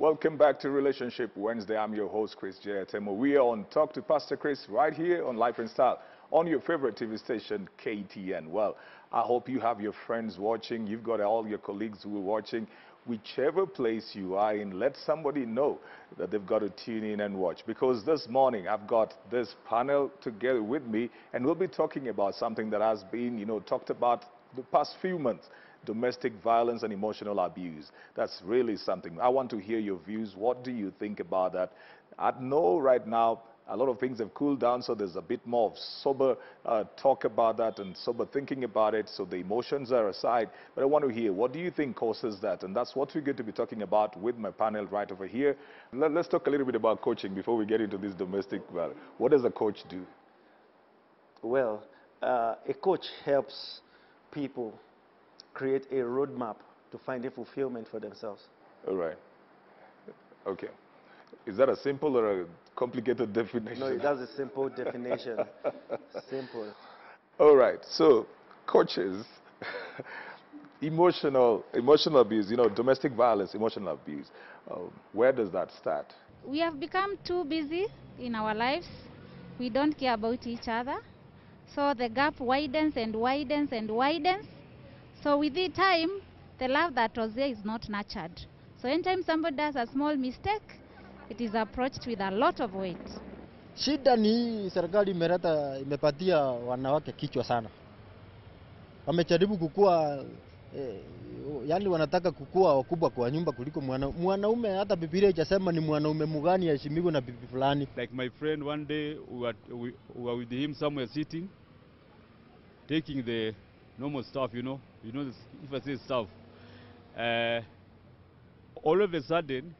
Welcome back to Relationship Wednesday. I'm your host, Chris J. Atemo. We are on Talk to Pastor Chris right here on Life and Style on your favorite TV station, KTN. Well, I hope you have your friends watching. You've got all your colleagues who are watching. Whichever place you are in, let somebody know that they've got to tune in and watch. Because this morning, I've got this panel together with me, and we'll be talking about something that has been, talked about the past few months. Domestic violence and emotional abuse. That's really something. I want to hear your views. What do you think about that? I know right now a lot of things have cooled down, so there's a bit more of sober talk about that and sober thinking about it, so the emotions are aside. But I want to hear, what do you think causes that? And that's what we're going to be talking about with my panel right over here. Let's talk a little bit about coaching before we get into this domestic violence. What does a coach do? Well, a coach helps people create a roadmap to find a fulfillment for themselves. All right. Okay. Is that a simple or a complicated definition? No, that's a simple definition. Simple. All right. So, coaches, emotional abuse, domestic violence, emotional abuse. Where does that start? We have become too busy in our lives. We don't care about each other. So the gap widens and widens and widens. So with the time, the love that was there is not nurtured. So anytime somebody does a small mistake, it is approached with a lot of weight. Shida ni serikali imepatia wanawake kichwa sana. Wamejaribu kukua, yani wanataka kukua wakubwa kwa nyumba kuliko mwanaume. Hata Biblia haijasema ni mwanaume mgani aheshimiwe na bibi fulani. Like my friend, one day we were with him somewhere sitting, taking the normal stuff, if I say stuff, all of a sudden,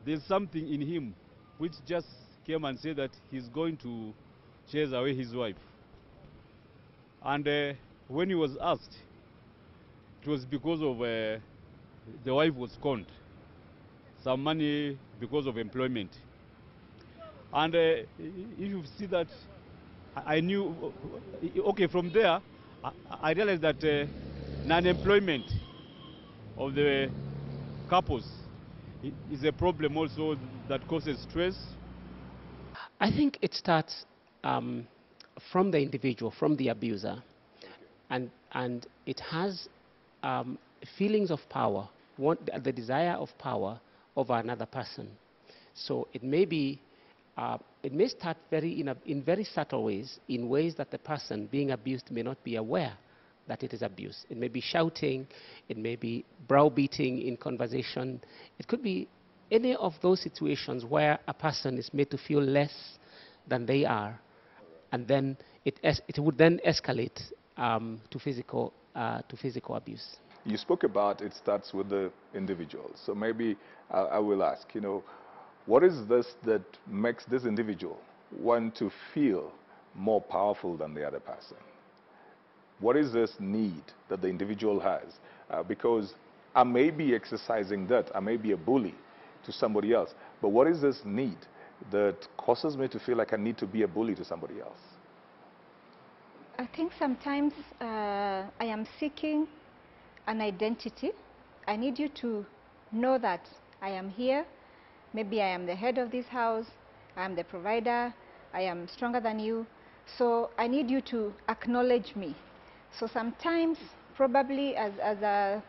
there's something in him which just came and said that he's going to chase away his wife. And when he was asked, it was because of the wife was conned, some money because of employment. And if you see that, I knew, okay, from there, I realized that non-employment of the couples is a problem also that causes stress. I think it starts from the individual, from the abuser, and it has feelings of power, the desire of power over another person. So it may be, it may start in very subtle ways, in ways that the person being abused may not be aware that it is abuse. It may be shouting, it may be browbeating in conversation. It could be any of those situations where a person is made to feel less than they are, and then it would then escalate to physical abuse. You spoke about it starts with the individual. So maybe I will ask, what is this that makes this individual want to feel more powerful than the other person? What is this need that the individual has? Because I may be exercising that, I may be a bully to somebody else, but what is this need that causes me to feel like I need to be a bully to somebody else? I think sometimes I am seeking an identity. I need you to know that I am here. Maybe I am the head of this house, I am the provider, I am stronger than you. So I need you to acknowledge me. So sometimes, probably as a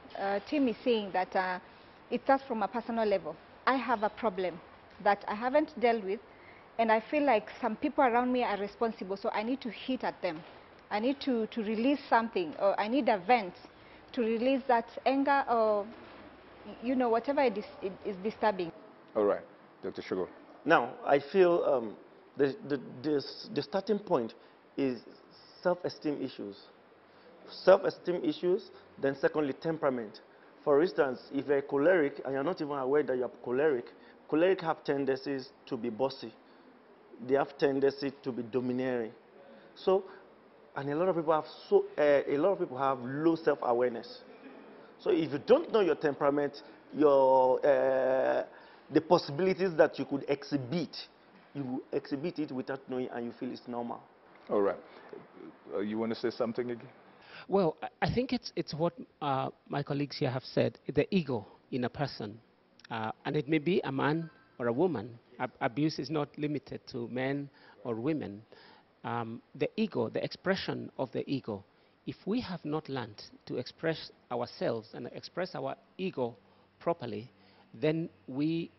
team is saying, that it starts from a personal level. I have a problem that I haven't dealt with, and I feel like some people around me are responsible, so I need to hit at them. I need to release something, or I need a vent to release that anger, or whatever it is disturbing. All right, Dr. Sugar. Now, I feel the starting point is self-esteem issues. Self-esteem issues, then secondly, temperament. For instance, if you're a choleric and you're not even aware that you're choleric have tendencies to be bossy. They have tendency to be domineering. So, and a lot of people have low self-awareness. So if you don't know your temperament, the possibilities that you could exhibit, you exhibit it without knowing, and you feel it's normal. All right. You want to say something again? Well, I think it's what my colleagues here have said, the ego in a person. And it may be a man or a woman. Abuse is not limited to men or women. The ego, the expression of the ego, if we have not learned to express ourselves and express our ego properly, then we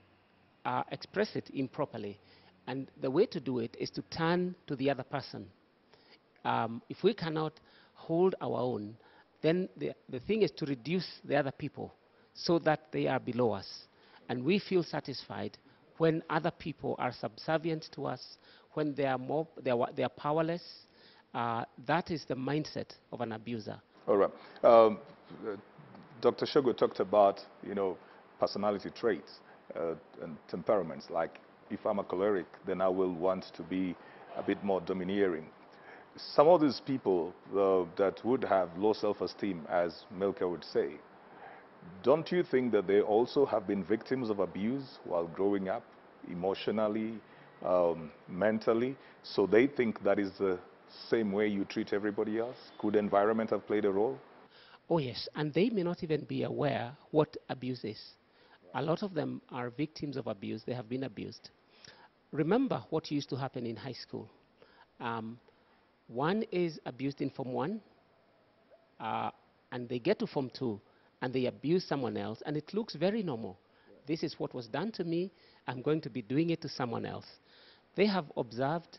express it improperly. And the way to do it is to turn to the other person. If we cannot hold our own, then the thing is to reduce the other people so that they are below us. And we feel satisfied when other people are subservient to us, when they are powerless. That is the mindset of an abuser. All right. Dr. Shogo talked about, personality traits and temperaments. Like, if I'm a choleric, then I will want to be a bit more domineering. Some of these people that would have low self-esteem, as Milka would say, don't you think that they also have been victims of abuse while growing up, emotionally, mentally? So they think that is the same way you treat everybody else? Could environment have played a role? Oh, yes, and they may not even be aware what abuse is. A lot of them are victims of abuse. They have been abused. Remember what used to happen in high school. One is abused in Form 1, and they get to Form 2, and they abuse someone else, and it looks very normal. This is what was done to me. I'm going to be doing it to someone else. They have observed,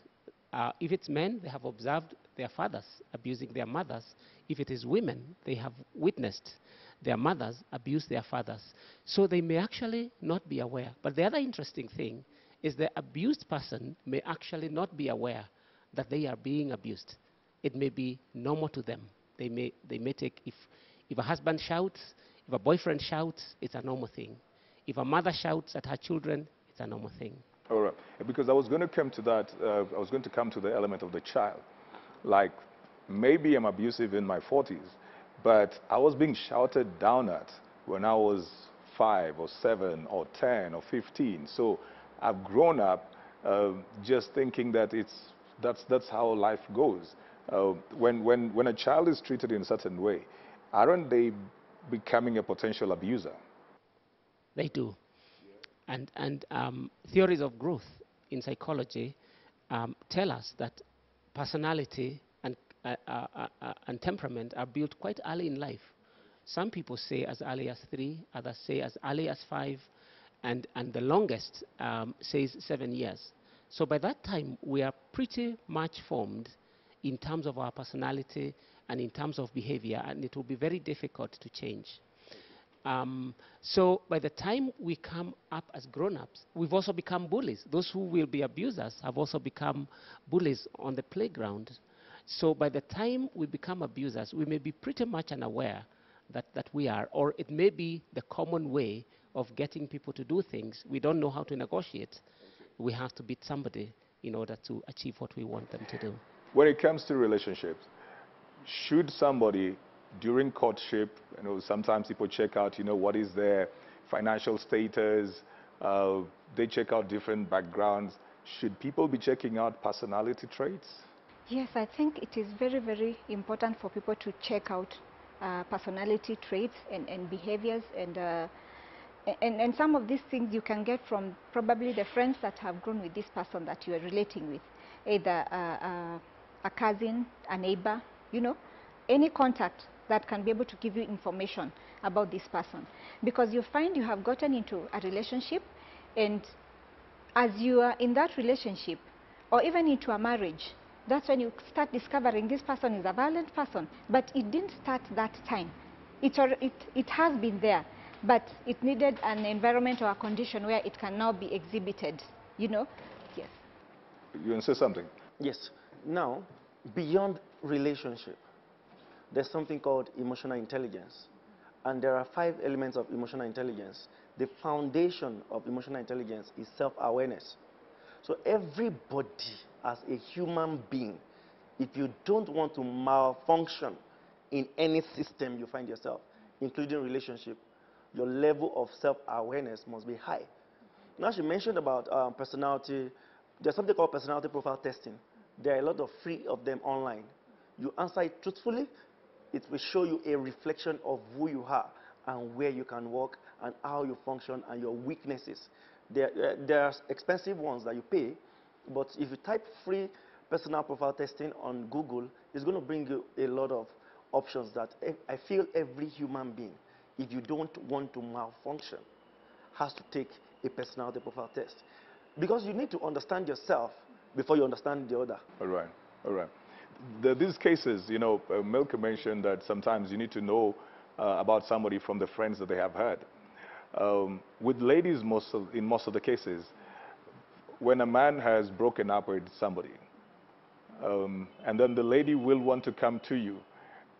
if it's men, they have observed their fathers abusing their mothers. If it is women, they have witnessed their mothers abuse their fathers. So they may actually not be aware. But the other interesting thing is the abused person may actually not be aware that they are being abused. It may be normal to them. They may take, if a husband shouts, if a boyfriend shouts, it's a normal thing. If a mother shouts at her children, it's a normal thing. All right. Because I was going to come to that, I was going to come to the element of the child. Like, maybe I'm abusive in my 40s, but I was being shouted down at when I was 5 or 7 or 10 or 15. So I've grown up just thinking that that's how life goes. When a child is treated in a certain way, aren't they becoming a potential abuser? They do. And theories of growth in psychology tell us that personality and temperament are built quite early in life. Some people say as early as 3, others say as early as 5, and the longest says 7 years. So by that time, we are pretty much formed in terms of our personality and in terms of behavior, and it will be very difficult to change. So by the time we come up as grown-ups, we've also become bullies. Those who will be abusers have also become bullies on the playground. So by the time we become abusers, we may be pretty much unaware that we are, or it may be the common way of getting people to do things. We don't know how to negotiate. We have to beat somebody in order to achieve what we want them to do. When it comes to relationships, should somebody, during courtship, sometimes people check out, what is their financial status, they check out different backgrounds. Should people be checking out personality traits? Yes, I think it is very, very important for people to check out personality traits and behaviors, and some of these things you can get from probably the friends that have grown with this person that you are relating with, either a cousin, a neighbor, any contact that can be able to give you information about this person. Because you find you have gotten into a relationship, and as you are in that relationship, or even into a marriage, that's when you start discovering this person is a violent person. But it didn't start that time. It has been there, but it needed an environment or a condition where it can now be exhibited, Yes. You want to say something? Yes. Now, beyond relationship, there's something called emotional intelligence. And there are 5 elements of emotional intelligence. The foundation of emotional intelligence is self-awareness. So everybody as a human being, if you don't want to malfunction in any system you find yourself, including relationship, your level of self-awareness must be high. Now, she mentioned about personality. There's something called personality profile testing. There are a lot of free of them online. You answer it truthfully, it will show you a reflection of who you are and where you can work and how you function and your weaknesses. There are expensive ones that you pay, but if you type free personal profile testing on Google, it's going to bring you a lot of options that I feel every human being, if you don't want to malfunction, has to take a personality profile test. Because you need to understand yourself before you understand the other. All right, all right. These cases, you know, Milka mentioned that sometimes you need to know about somebody from the friends that they have had. With ladies, in most of the cases, when a man has broken up with somebody, and then the lady will want to come to you,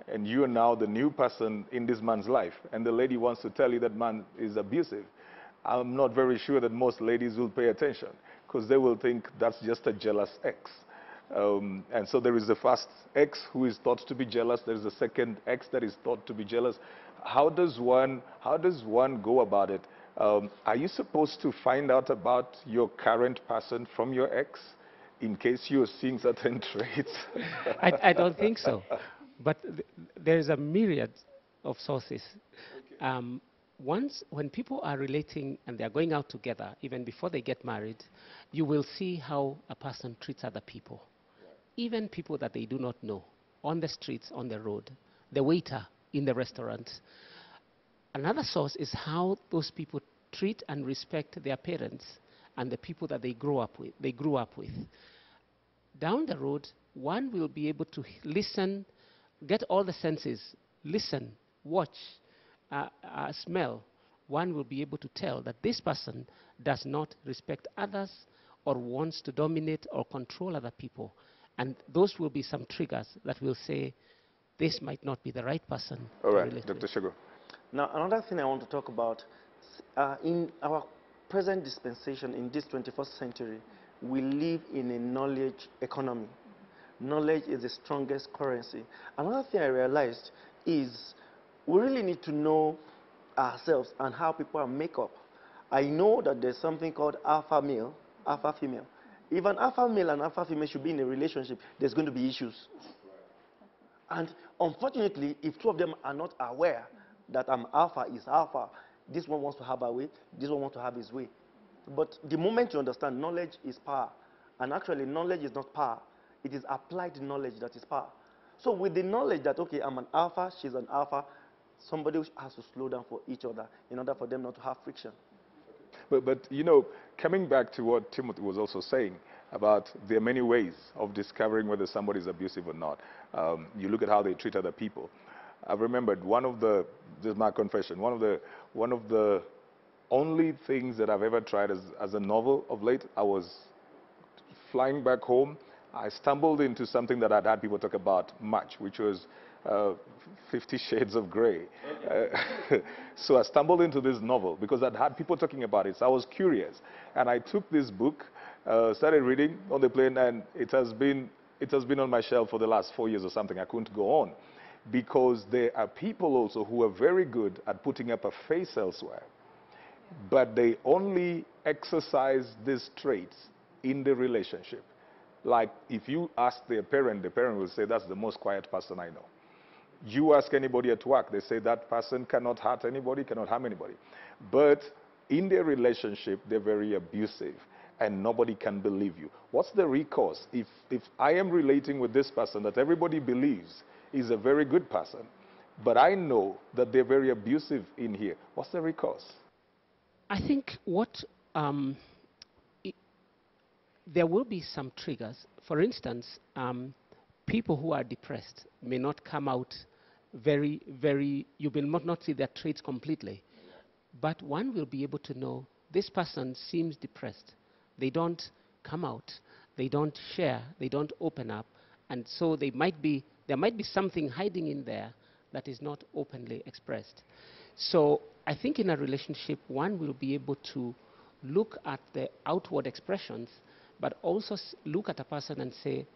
and you are now the new person in this man's life, and the lady wants to tell you that man is abusive, I'm not very sure that most ladies will pay attention, because they will think that's just a jealous ex. And so there is the first ex who is thought to be jealous. There is the second ex that is thought to be jealous. How does one go about it? Are you supposed to find out about your current person from your ex in case you're seeing certain traits? I don't think so. But there is a myriad of sources. Okay. When people are relating and they're going out together, even before they get married, you will see how a person treats other people. Even people that they do not know, on the streets, on the road, the waiter in the restaurant. Another source is how those people treat and respect their parents and the people that they grew up with. Down the road, one will be able to listen, get all the senses, listen, watch, smell. One will be able to tell that this person does not respect others or wants to dominate or control other people. And those will be some triggers that will say, this might not be the right person. All right, Dr. Sugar. Now, another thing I want to talk about, in our present dispensation, in this 21st century, we live in a knowledge economy. Knowledge is the strongest currency. Another thing I realized is we really need to know ourselves and how people are made up. I know that there's something called alpha male, alpha female. If an alpha male and alpha female should be in a relationship, there's going to be issues. And unfortunately, if two of them are not aware that alpha is alpha, this one wants to have her way, this one wants to have his way. But the moment you understand, knowledge is power. And actually, knowledge is not power. It is applied knowledge that is power. So with the knowledge that, okay, I'm an alpha, she's an alpha, somebody has to slow down for each other in order for them not to have friction. But you know, coming back to what Timothy was also saying about there are many ways of discovering whether somebody is abusive or not. You look at how they treat other people. I've remembered this is my confession, one of the only things that I've ever tried as a novel of late, I was flying back home. I stumbled into something that I'd had people talk about much, which was 50 Shades of Grey. So I stumbled into this novel because I'd had people talking about it. So I was curious. And I took this book, started reading on the plane, and it has been on my shelf for the last 4 years or something. I couldn't go on. Because there are people also who are very good at putting up a face elsewhere. But they only exercise these traits in the relationship. Like if you ask the parent will say, that's the most quiet person I know. You ask anybody at work, they say that person cannot hurt anybody, cannot harm anybody. But in their relationship, they're very abusive and nobody can believe you. What's the recourse? If I am relating with this person that everybody believes is a very good person, but I know that they're very abusive in here, what's the recourse? I think there will be some triggers. For instance, people who are depressed may not come out you will not see their traits completely. But one will be able to know this person seems depressed. They don't come out. They don't share. They don't open up. And so there might be something hiding in there that is not openly expressed. So I think in a relationship, one will be able to look at the outward expressions, but also look at a person and say,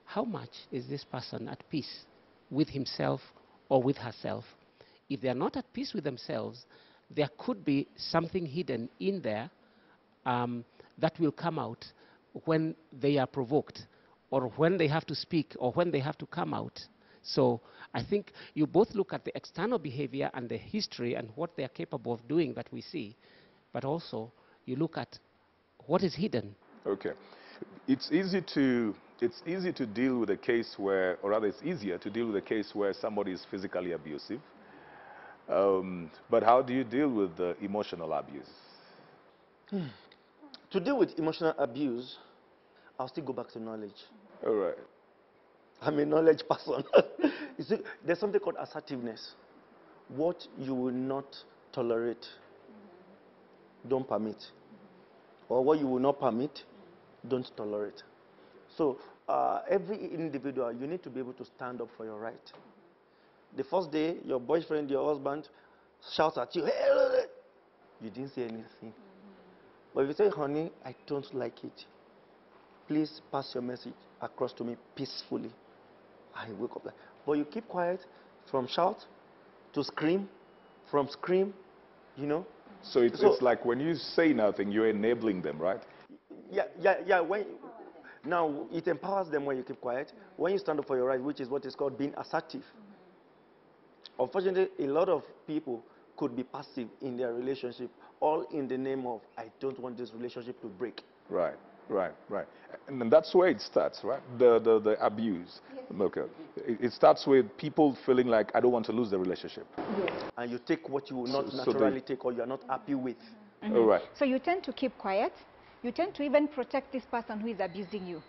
how much is this person at peace with himself or with herself? If they are not at peace with themselves, there could be something hidden in there that will come out when they are provoked, or when they have to speak, or when they have to come out. So I think you both look at the external behavior and the history and what they are capable of doing that we see, but also you look at what is hidden. Okay. It's easy to deal with a case where, or rather it's easier to deal with a case where somebody is physically abusive. But how do you deal with the emotional abuse? To deal with emotional abuse, I'll still go back to knowledge. All right. I'm a knowledge person. You see, there's something called assertiveness. What you will not tolerate, don't permit. Or what you will not permit, don't tolerate. So every individual, you need to be able to stand up for your right. The first day, your boyfriend, your husband shouts at you, hey, you didn't say anything. But if you say, honey, I don't like it, please pass your message across to me peacefully. I wake up like, but you keep quiet from shout to scream, from scream, you know. So it's like when you say nothing, you're enabling them, right? Yeah. Now, it empowers them when you keep quiet. When you stand up for your right, which is what is called being assertive. Unfortunately, a lot of people could be passive in their relationship, all in the name of, I don't want this relationship to break. Right. And then that's where it starts, right? The abuse. Yes. Okay. It starts with people feeling like, I don't want to lose the relationship. Yes. And you take what you will not naturally take or you are not happy with. All right. So you tend to keep quiet. You tend to even protect this person who is abusing you.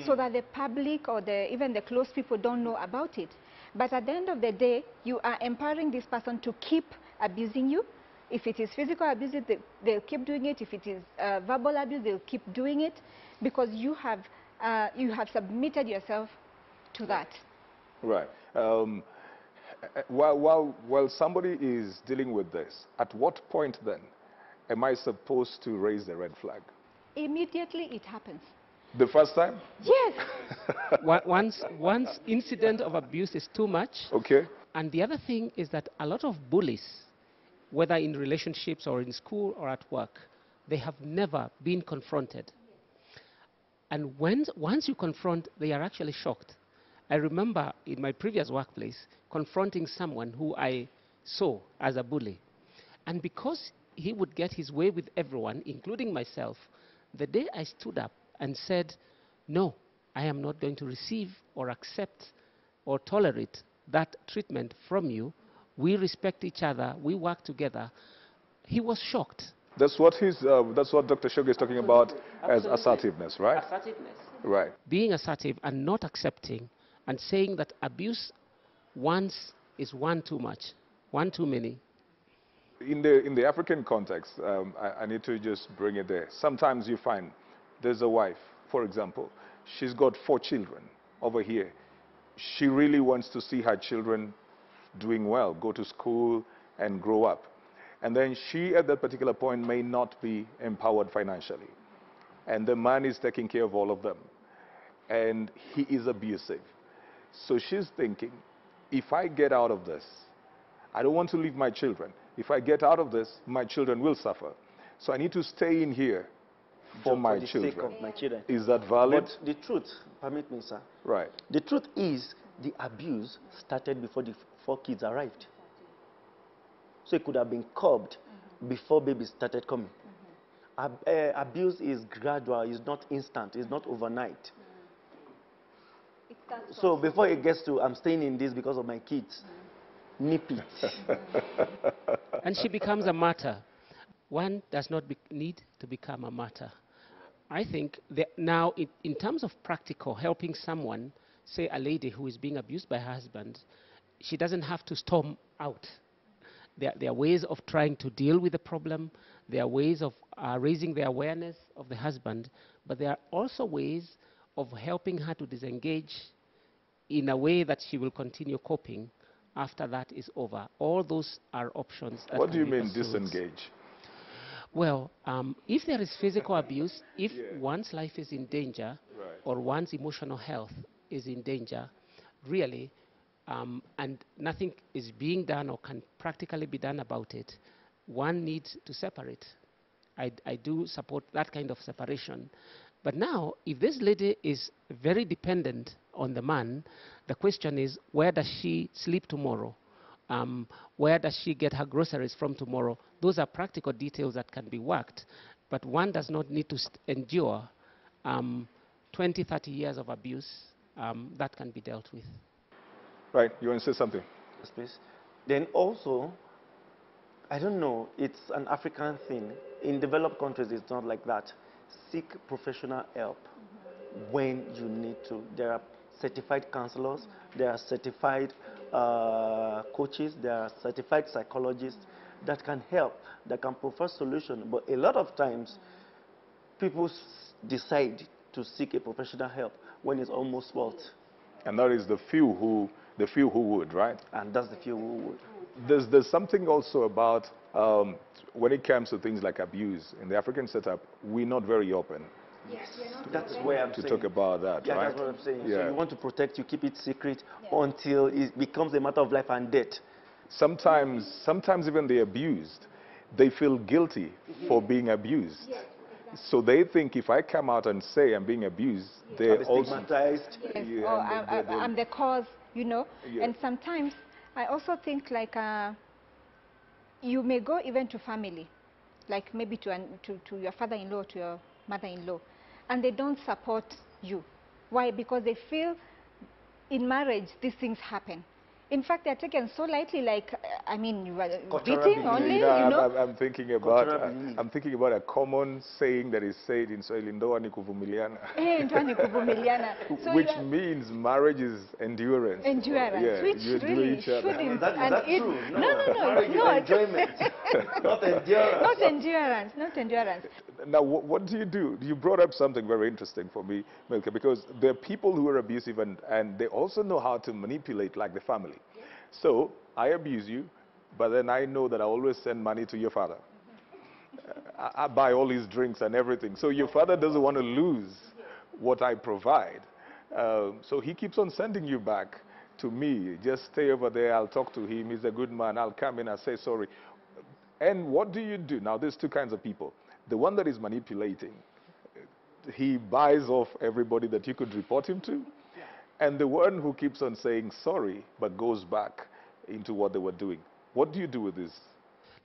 So that the public or even the close people don't know about it. But at the end of the day, you are empowering this person to keep abusing you. If it is physical abuse, they'll keep doing it. If it is verbal abuse, they'll keep doing it because you have submitted yourself to that. Right. While somebody is dealing with this, at what point then am I supposed to raise the red flag? Immediately it happens. The first time? Yes. Once incident of abuse is too much. Okay. And the other thing is that a lot of bullies, whether in relationships or in school or at work, they have never been confronted. And once you confront, they are actually shocked. I remember in my previous workplace confronting someone who I saw as a bully. And because he would get his way with everyone, including myself, the day I stood up and said, no, I am not going to receive or accept or tolerate that treatment from you. We respect each other. We work together. He was shocked. That's what Dr. Shoga is talking about as assertiveness, right? Assertiveness. Right. Being assertive and not accepting and saying that abuse once is one too much, one too many. In the African context, I need to just bring it there. Sometimes you find there's a wife, for example, she's got 4 children over here. She really wants to see her children doing well, go to school and grow up. And then she, at that particular point, may not be empowered financially. And the man is taking care of all of them. And he is abusive. So she's thinking, if I get out of this, I don't want to leave my children. If I get out of this, my children will suffer. So I need to stay in here for my children. For the sake of my children. Is that valid? But the truth, permit me, sir. Right. The truth is, the abuse started before the 4 kids arrived. So it could have been curbed before babies started coming. Abuse is gradual, it's not instant, it's not overnight. So before it gets to, I'm staying in this because of my kids, nip it. And she becomes a martyr. One does not need to become a martyr. I think that now, in terms of practical, helping someone, say a lady who is being abused by her husband, she doesn't have to storm out. There are ways of trying to deal with the problem. There are ways of raising the awareness of the husband. But there are also ways of helping her to disengage in a way that she will continue coping after that is over. All those are options. What do you mean disengage? Well, if there is physical abuse, if one's life is in danger, or one's emotional health is in danger, really, and nothing is being done or can practically be done about it, one needs to separate. I do support that kind of separation. But now, if this lady is very dependent on the man, The question is, where does she sleep tomorrow? Where does she get her groceries from tomorrow? Those are practical details that can be worked, but one does not need to endure 20, 30 years of abuse. That can be dealt with. Right, you want to say something? Yes, please. Then also, I don't know, it's an African thing. In developed countries, it's not like that. Seek professional help when you need to. There are certified counselors, there are certified coaches, there are certified psychologists that can help, that can provide solutions. But a lot of times, people decide to seek a professional help when it's almost fault. And that is the few who would, right? And that's the few who would. There's something also about when it comes to things like abuse in the African setup, we're not very open. Yes. That's where I'm to saying. talk about that, Yeah, right? that's what I'm saying. Yeah. So you want to protect, you keep it secret until it becomes a matter of life and death. Sometimes even the abused, they feel guilty for being abused. Yes. So they think if I come out and say I'm being abused, they're Are they also stigmatized? Yes. Yeah, Or and they- I'm the cause, you know. Yeah. And sometimes I also think like you may go even to family, like maybe to your father-in-law, to your mother-in-law, and they don't support you. Why? Because they feel in marriage these things happen. In fact, they're taken so lightly, like, I mean, you are Cultural beating belief. only, You know, you know. I'm thinking about Cultural belief. I'm thinking about a common saying that is said in Swahili, ndoa ni kuvumiliana, Ntwani kuvumiliana. So which you are- means marriage is endurance. endurance, Yeah, which you endure really each other. shouldn't. Is that and it- true? No, no, Marriage it's is not. enjoyment, not endurance. Not endurance, not endurance. Now, what do you do? You brought up something very interesting for me, Milka, because there are people who are abusive and they also know how to manipulate, like the family. So I abuse you, but then I know that I always send money to your father. I buy all his drinks and everything. So your father doesn't want to lose what I provide. So he keeps on sending you back to me. Just stay over there. I'll talk to him. He's a good man. I'll come in and say sorry. And what do you do? Now, there's two kinds of people. The one that is manipulating, he buys off everybody that you could report him to. And the one who keeps on saying sorry, but goes back into what they were doing. What do you do with this?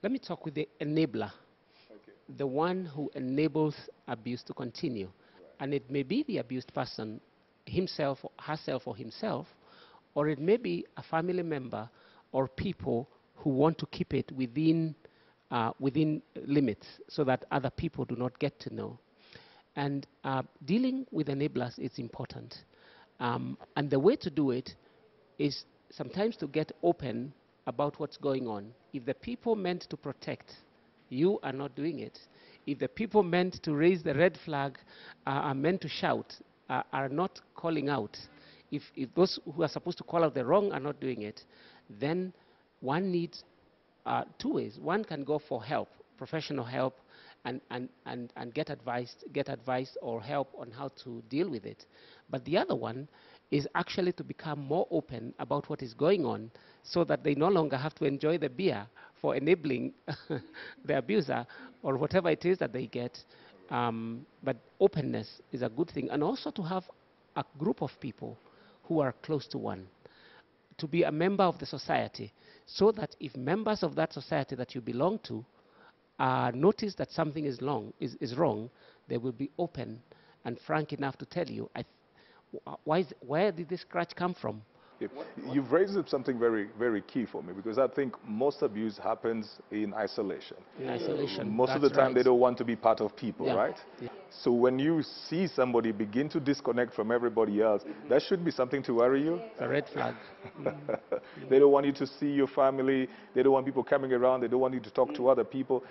Let me talk with the enabler, the one who enables abuse to continue. And it may be the abused person himself, herself, or himself, or it may be a family member or people who want to keep it within limits so that other people do not get to know. And dealing with enablers is important. And the way to do it is sometimes to get open about what's going on. If the people meant to protect, you are not doing it. If the people meant to raise the red flag are meant to shout, are not calling out, if those who are supposed to call out the wrong are not doing it, then one needs two ways. One can go for help, professional help, and get advice or help on how to deal with it. But the other one is actually to become more open about what is going on so that they no longer have to enjoy the beer for enabling the abuser or whatever it is that they get. But openness is a good thing. And also to have a group of people who are close to one, to be a member of the society, so that if members of that society that you belong to notice that something is wrong, they will be open and frank enough to tell you, where did this scratch come from? You've raised up something very, very key for me, because I think most abuse happens in isolation. In isolation. Most of the time, right. they don't want to be part of people, Yeah. right? Yeah. So when you see somebody begin to disconnect from everybody else, that should be something to worry you. It's a red flag. They don't want you to see your family. They don't want people coming around. They don't want you to talk to other people.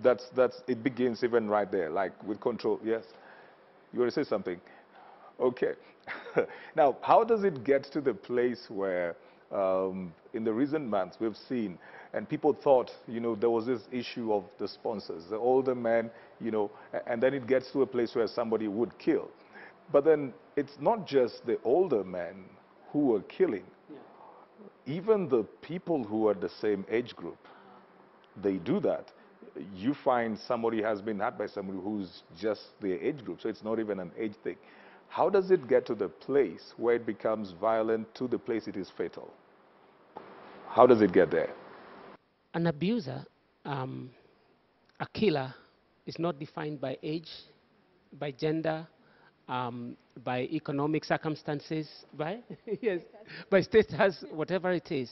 It begins even right there, like with control. Yes? You want to say something? Okay. Now, how does it get to the place where, in the recent months, we've seen, and people thought, there was this issue of the sponsors, the older men, and then it gets to a place where somebody would kill. But then it's not just the older men who are killing. Even the people who are the same age group, they do that. You find somebody has been hurt by somebody who's just their age group, so it's not even an age thing. How does it get to the place where it becomes violent to the place it is fatal? How does it get there? An abuser, a killer, is not defined by age, by gender, by economic circumstances, by yes, by status, whatever it is.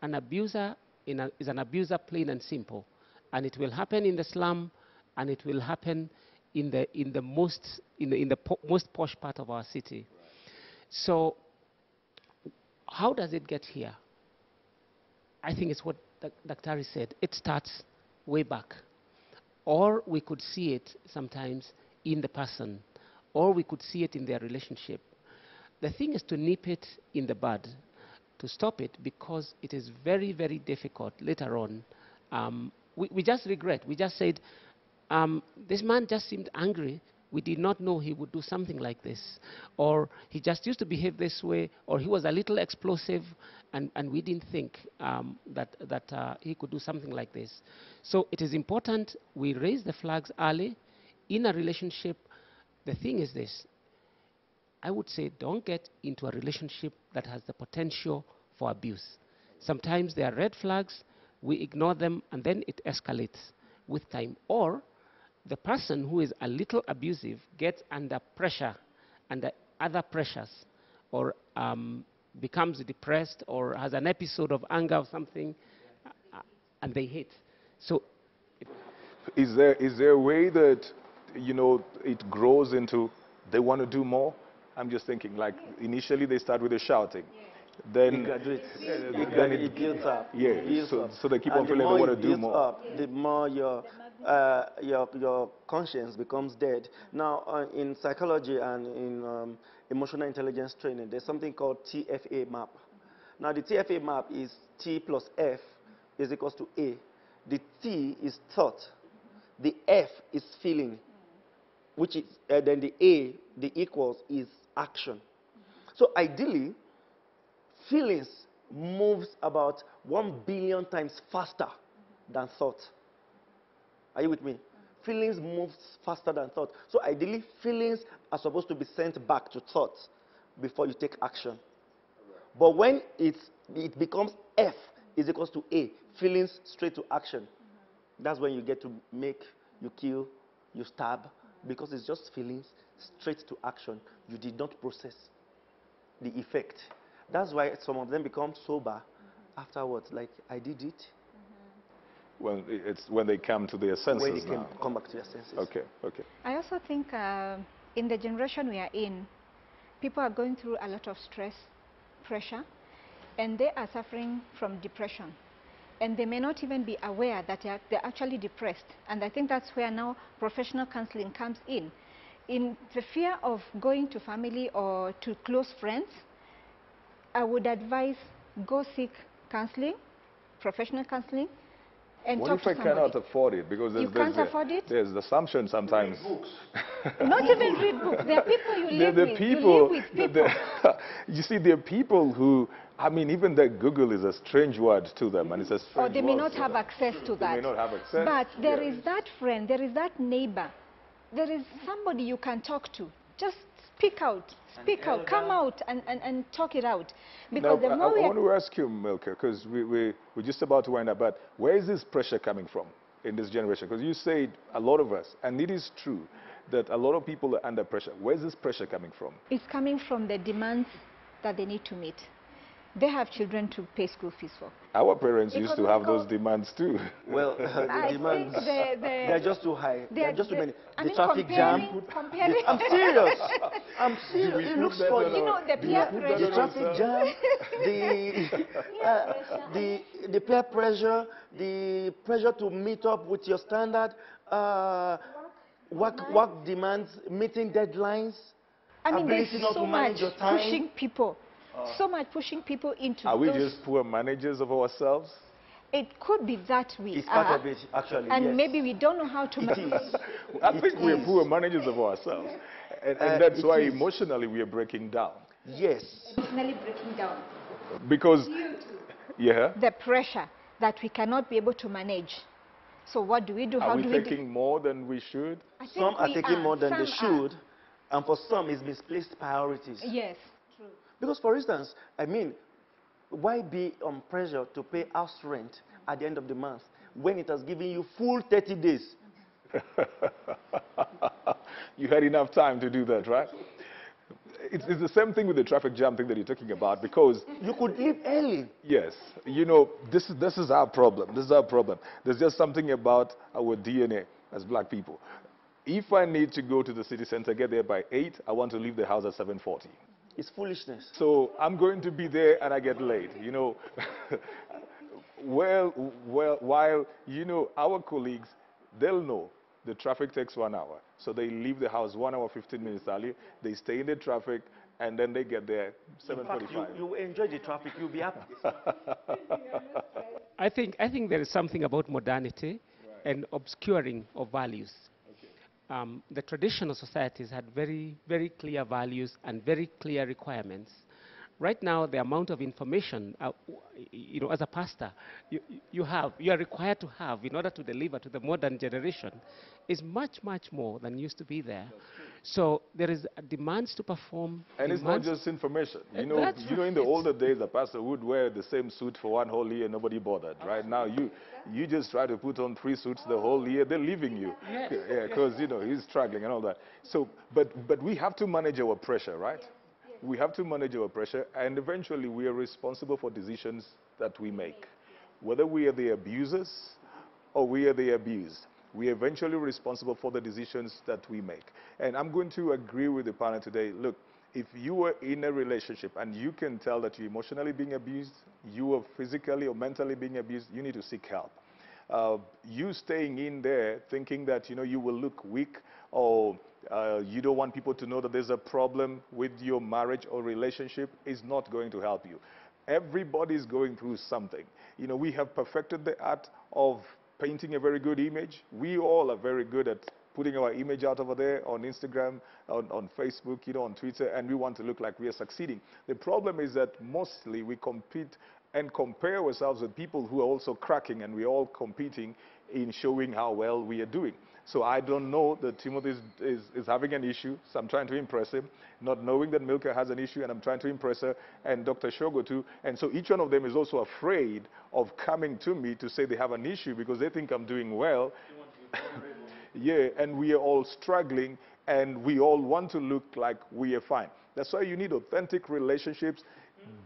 An abuser is an abuser, plain and simple, and it will happen in the slum, and it will happen in the most most posh part of our city. So, how does it get here? I think it's what Dr. said. It starts way back, or we could see it sometimes in the person, or we could see it in their relationship. The thing is to nip it in the bud, to stop it, because it is very, very difficult later on. We just regret. We just said, this man just seemed angry. We did not know he would do something like this. Or he just used to behave this way, or he was a little explosive, and we didn't think that he could do something like this. So it is important we raise the flags early in a relationship. The thing is this: I would say don't get into a relationship that has the potential for abuse. Sometimes there are red flags, we ignore them, and then it escalates with time. Or the person who is a little abusive gets under pressure, under other pressures, or becomes depressed, or has an episode of anger or something, and they hit. So, is there a way that, you know, it grows into they want to do more? I'm just thinking, like, initially they start with the shouting. Then it graduates. Then It builds up. Yeah, It builds up. so they keep And on feeling they want to do more. Up, the more your conscience becomes dead. Now, in psychology and in emotional intelligence training, there's something called TFA map. Now, the TFA map is T plus F is equals to A. The T is thought. The F is feeling, which is then the A, the equals, is action. So ideally, feelings moves about 1 billion times faster than thought. Are you with me? Feelings moves faster than thought. So ideally, feelings are supposed to be sent back to thought before you take action. But when it becomes F is equals to A, feelings straight to action, that's when you get to make, you kill, you stab, because it's just feelings straight to action. You did not process the effect. That's why some of them become sober afterwards, like, I did it. Well, it's when they come to their senses. When they come back to their senses. Okay, okay. I also think in the generation we are in, people are going through a lot of stress, pressure, and they are suffering from depression. And they may not even be aware that they're actually depressed. And I think that's where now professional counseling comes in. In the fear of going to family or to close friends, I would advise go seek counseling, professional counseling, and what talk if to I somebody. cannot afford it? Because You can't afford it? There's the assumption sometimes. Not even read books. There are people you live with. You live with people. You see, there are people who, I mean, even that Google is a strange word to them, and it's a strange Or they may word not to have them. access to that. They may not have access. But there is that friend, there is that neighbor, there is somebody you can talk to. Just speak out, come out and talk it out. Because Now, the more I want to ask you, Milka, because we're just about to wind up, but where is this pressure coming from in this generation? Because you said a lot of us, and it is true that a lot of people are under pressure. Where is this pressure coming from? it's coming from the demands that they need to meet. They have children to pay school fees for. Our parents used to have those demands too. Well, the I demands, think they're just too high. They're just too many. I The mean, traffic jam. comparing, I'm serious. I'm serious. It looks for you know, the peer the pressure. traffic jam, the peer pressure, the pressure to meet up with your standard, work demands, meeting deadlines. I mean, there's ability not so to much manage your time. pushing people. So much pushing people into Are we those. just poor managers of ourselves? It could be that we It's are. part of it, actually. And yes. maybe we don't know how to It is. I think It we're is. poor managers of ourselves. And that's it why is. emotionally we are breaking down. Yes. emotionally breaking down. Because, yeah, The pressure that we cannot be able to manage. So what do we do? are How we do we do? taking more than we should? I think Some are we taking more than they Some are. should, And for some, it's misplaced priorities. Yes, true. Because, for instance, I mean, why be on pressure to pay house rent at the end of the month when it has given you full 30 days? You had enough time to do that, right? It's the same thing with the traffic jam thing that you're talking about, because You could leave early. yes, you know, this is our problem. This is our problem. There's just something about our DNA as black people. If I need to go to the city center, get there by 8, I want to leave the house at 7:40. It's foolishness. So I'm going to be there and I get late, you know. well, while, you know, our colleagues, they'll know the traffic takes 1 hour. So they leave the house 1 hour, 15 minutes early. They stay in the traffic and then they get there In fact, 7:45. you enjoy the traffic, you'll be happy. I think there is something about modernity and obscuring of values. The traditional societies had very, very clear values and very clear requirements. Right now, the amount of information, you know, as a pastor, you are required to have in order to deliver to the modern generation is much, much more than used to be there. So there is demands to perform. And it's not just information. You know, in the older days, a pastor would wear the same suit for 1 whole year, nobody bothered. Right now, you just try to put on 3 suits the whole year, they're leaving you. Yes. Yeah, because, you know, he's struggling and all that. So, but we have to manage our pressure, right? We have to manage our pressure, and eventually we are responsible for decisions that we make. Whether we are the abusers or we are the abused, we are eventually responsible for the decisions that we make. And I'm going to agree with the panel today. Look, if you are in a relationship and you can tell that you're emotionally being abused, you are physically or mentally being abused, you need to seek help. You staying in there thinking that, you know, you will look weak, or you don't want people to know that there's a problem with your marriage or relationship is not going to help you. Everybody's going through something. You know, we have perfected the art of painting a very good image. We all are very good at putting our image out over there on Instagram, on Facebook, you know, on Twitter, and we want to look like we are succeeding. The problem is that mostly we compete and compare ourselves with people who are also cracking, and we're all competing in showing how well we are doing. So I don't know that Timothy is having an issue, so I'm trying to impress him, not knowing that Milka has an issue, and I'm trying to impress her, and Dr. Shogo too. And so each one of them is also afraid of coming to me to say they have an issue because they think I'm doing well. Yeah, and we are all struggling, and we all want to look like we are fine. That's why you need authentic relationships.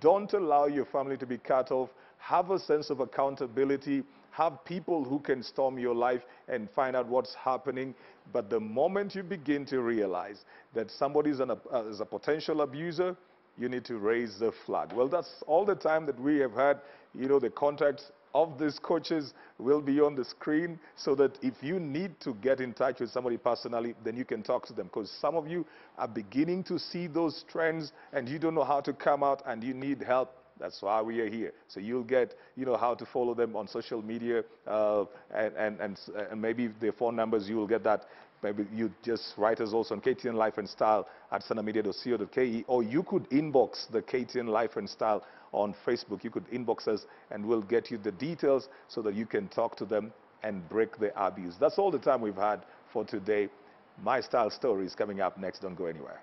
Don't allow your family to be cut off. Have a sense of accountability. Have people who can storm your life and find out what's happening. But the moment you begin to realize that somebody is a potential abuser, you need to raise the flag. Well, that's all the time that we have had. You know, the contacts of these coaches will be on the screen, so that if you need to get in touch with somebody personally, then you can talk to them, because some of you are beginning to see those trends and you don't know how to come out and you need help. That's why we are here. So you'll get, you know, how to follow them on social media, and maybe their phone numbers, you will get that. Maybe you just write us also on KTN Life and Style at sanamedia.co.ke, or you could inbox the KTN Life and Style on Facebook. You could inbox us and we'll get you the details so that you can talk to them and break the abuse. That's all the time we've had for today. My Style Story is coming up next. Don't go anywhere.